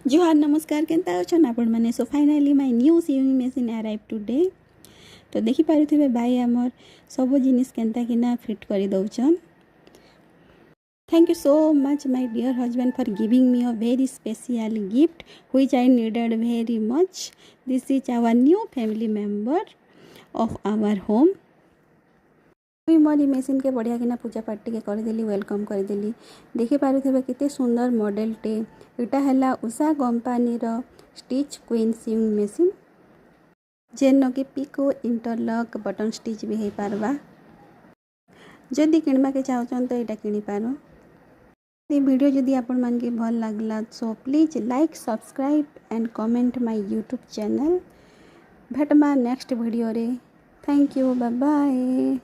जोहार नमस्कार केनता अछन आपण माने। So finally my new swimming machine arrive today. तो देखि पारुथिबे भाई हमर सब जिनिस केनता किना फिट करी दउछन। Thank you so much my dear husband for giving me a very special gift which I needed very much. This is our new family member of our home. मोरी मेसीन के बढ़िया किना पूजा पाठ टिके करदेली, वेलकम करदेली। देखि पारुथिबे केते सुंदर मॉडल टे। इटा हला उषा कंपनी रो स्टिच क्वीन सिविंग मेसीन, जेनो कि पिको इंटरलॉक बटन स्टिच भी हे पारबा। जदि किणवा के चाहछन तो एटा किनी पारो। ये वीडियो जदि आपण मन के भल लागला so please like, subscribe and comment my YouTube channel. भेटमा नेक्स्ट वीडियो रे। Thank you, bye bye.